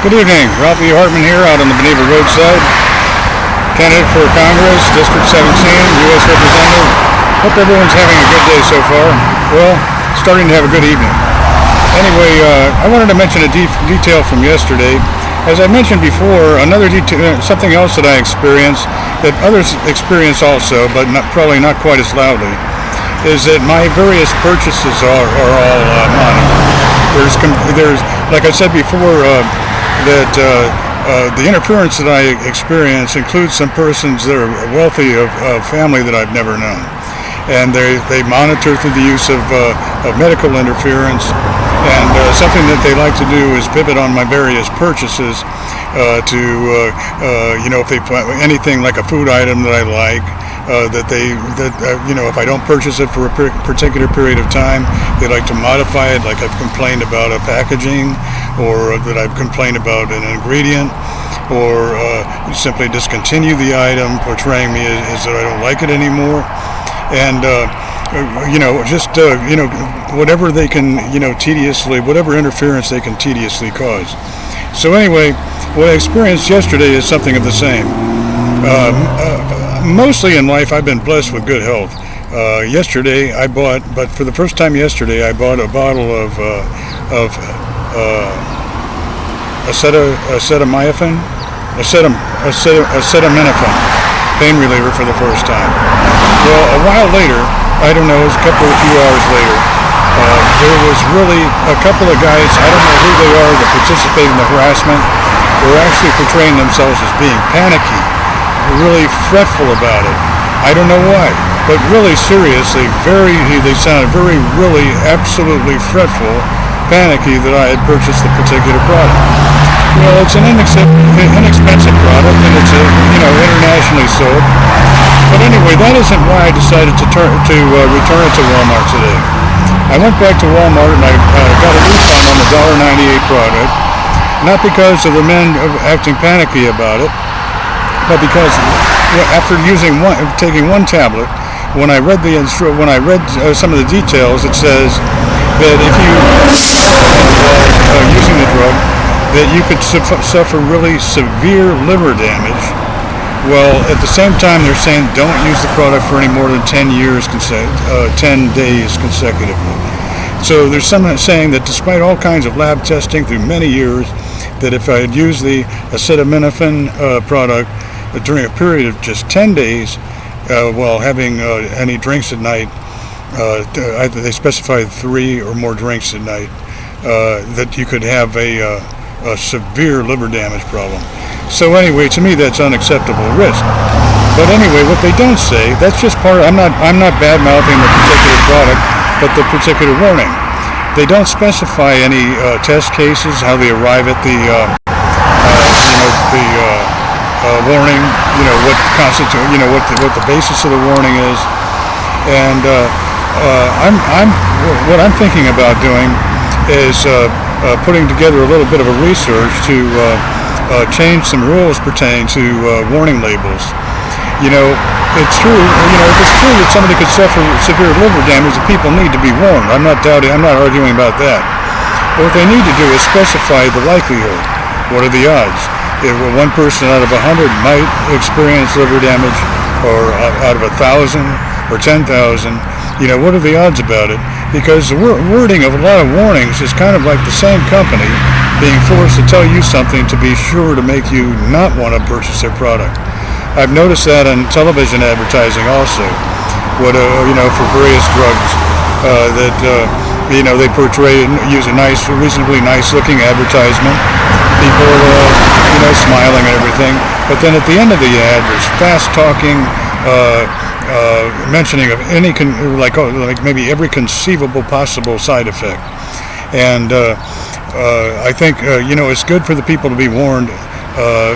Good evening, Ralph E. Hartman here out on the Beneva roadside. Candidate for Congress, District 17, U.S. Representative. Hope everyone's having a good day so far. Well, starting to have a good evening. Anyway, I wanted to mention a detail from yesterday. As I mentioned before, another detail, something else that I experienced, that others experience also, but probably not quite as loudly, is that my various purchases are all money. There's, like I said before, that the interference that I experience includes some persons that are wealthy of family that I've never known, and they monitor through the use of medical interference, and something that they like to do is pivot on my various purchases to if they find anything like a food item that I like. If I don't purchase it for a particular period of time, they like to modify it, like I've complained about a packaging, or that I've complained about an ingredient, or simply discontinue the item, portraying me as that I don't like it anymore, and whatever they can, whatever interference they can tediously cause. So anyway, what I experienced yesterday is something of the same. Mostly in life, I've been blessed with good health. Yesterday, but for the first time yesterday, I bought a bottle of acetaminophen, pain reliever for the first time. Well, a while later, I don't know, it was a few hours later, there was really a couple of guys, I don't know who they are, that participate in the harassment. They're actually portraying themselves as being panicky, really fretful about it. I don't know why, but really seriously, they sounded really absolutely fretful, panicky that I had purchased the particular product. Well, it's an inexpensive product, and it's internationally sold. But anyway, that isn't why I decided to return it to Walmart today. I went back to Walmart and I got a refund on the $1.98 product, not because of the men acting panicky about it, but because after taking one tablet, when I read some of the details, it says that if you while using the drug, that you could suffer really severe liver damage. Well, at the same time, they're saying don't use the product for any more than 10 days consecutively. So there's someone saying that despite all kinds of lab testing through many years, that if I had used the acetaminophen product during a period of just 10 days while having any drinks at night, they specified 3 or more drinks at night, that you could have a severe liver damage problem. So anyway, to me that's unacceptable risk. But anyway, what they don't say, that's just part of, I'm not bad-mouthing the particular product, but the particular warning. They don't specify any test cases, how they arrive at the warning, what constitutes, what the basis of the warning is. And what I'm thinking about doing is putting together a little bit of a research to change some rules pertaining to warning labels. It's true. If it's true that somebody could suffer severe liver damage, the people need to be warned. I'm not arguing about that. But what they need to do is specify the likelihood. What are the odds? If one person out of 100 might experience liver damage, or out of 1,000 or 10,000, what are the odds about it? Because the wording of a lot of warnings is kind of like the same company being forced to tell you something to be sure to make you not want to purchase their product. I've noticed that on television advertising also, for various drugs, that they portray, use a reasonably nice-looking advertisement, people, smiling and everything, but then at the end of the ad, there's fast-talking, mentioning of any like maybe every conceivable possible side effect, and I think it's good for the people to be warned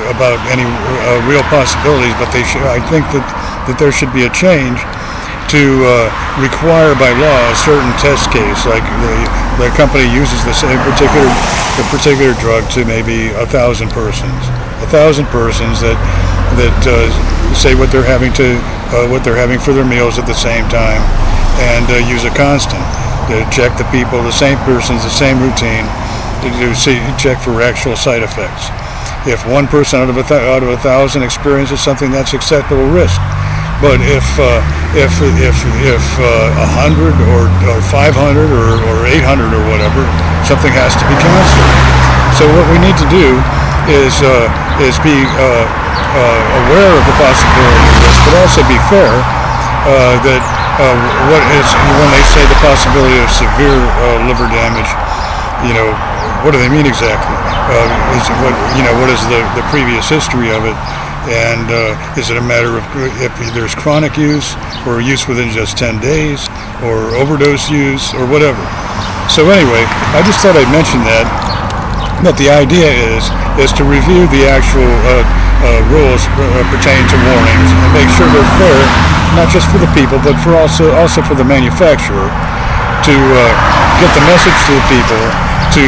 about any real possibilities, but I think that there should be a change to require by law a certain test case, like the company uses the particular drug to maybe 1,000 persons. 1,000 persons that say what they're having for their meals at the same time, and use a constant to check the people, the same persons, the same routine, check for actual side effects. If 1 person out of 1,000 experiences something, that's acceptable risk. But if 100 or 500 or 800 or whatever, something has to be canceled. So what we need to do is be aware of the possibility of this, but also be fair that what is when they say the possibility of severe liver damage, what do they mean exactly? What is the previous history of it? And is it a matter of if there's chronic use or use within just 10 days or overdose use or whatever? So anyway, I just thought I'd mention that. But the idea is to review the actual rules pertaining to warnings and make sure they're fair, not just for the people, but for also for the manufacturer, to get the message to the people, to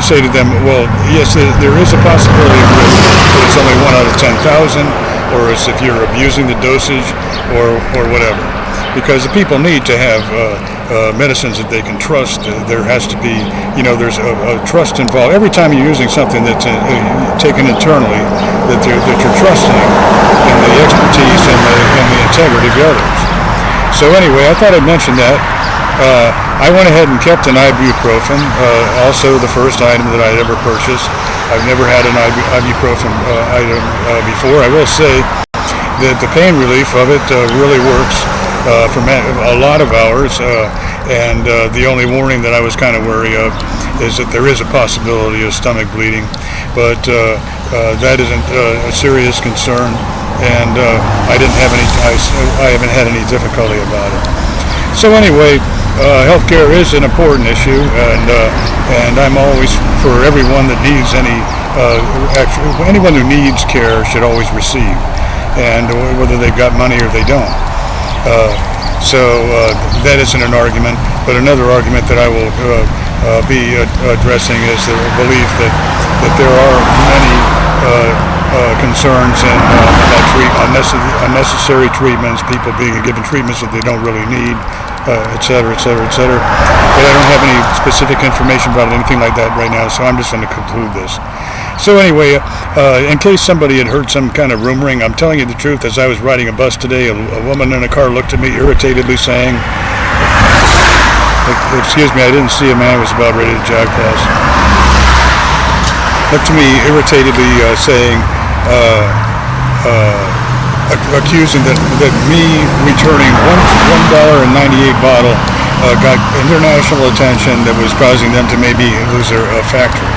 say to them, well, yes, there is a possibility of risk, but it's only 1 out of 10,000, or as if you're abusing the dosage, or whatever. Because the people need to have medicines that they can trust. There has to be, there's a trust involved. Every time you're using something that's taken internally, that you're trusting in the expertise and the integrity of others. So anyway, I thought I'd mention that. I went ahead and kept an ibuprofen, also the first item that I'd ever purchased. I've never had an ibuprofen item before. I will say that the pain relief of it really works for a lot of hours, and the only warning that I was kind of wary of is that there is a possibility of stomach bleeding, but that isn't a serious concern, and I haven't had any difficulty about it. So anyway, healthcare is an important issue, and I'm always for everyone that needs anyone who needs care should always receive, and whether they've got money or they don't. So that isn't an argument, but another argument that I will be addressing is the belief that there are many concerns and unnecessary treatments, people being given treatments that they don't really need, et cetera, et cetera, et cetera. But I don't have any specific information about anything like that right now, so I'm just going to conclude this. So anyway, in case somebody had heard some kind of rumoring, I'm telling you the truth. As I was riding a bus today, a woman in a car looked at me irritatedly saying, excuse me, I didn't see a man who was about ready to jog past. Looked to me irritatedly saying, accusing that me returning $1.98 bottle got international attention that was causing them to maybe lose their factory.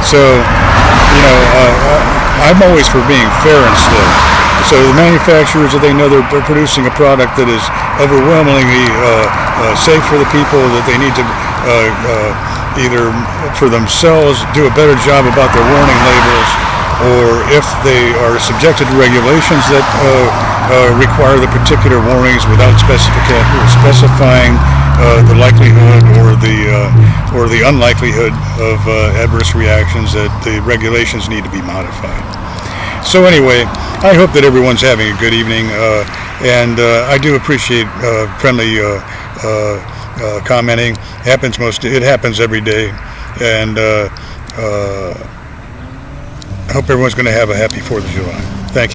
So, I'm always for being fair instead. So the manufacturers, if they know they're producing a product that is overwhelmingly safe for the people, that they need to either for themselves do a better job about their warning labels, or if they are subjected to regulations that require the particular warnings without specifying the likelihood or the unlikelihood of adverse reactions, that the regulations need to be modified. So anyway, I hope that everyone's having a good evening, and I do appreciate friendly commenting. It happens every day, and I hope everyone's going to have a happy 4th of July. Thank you.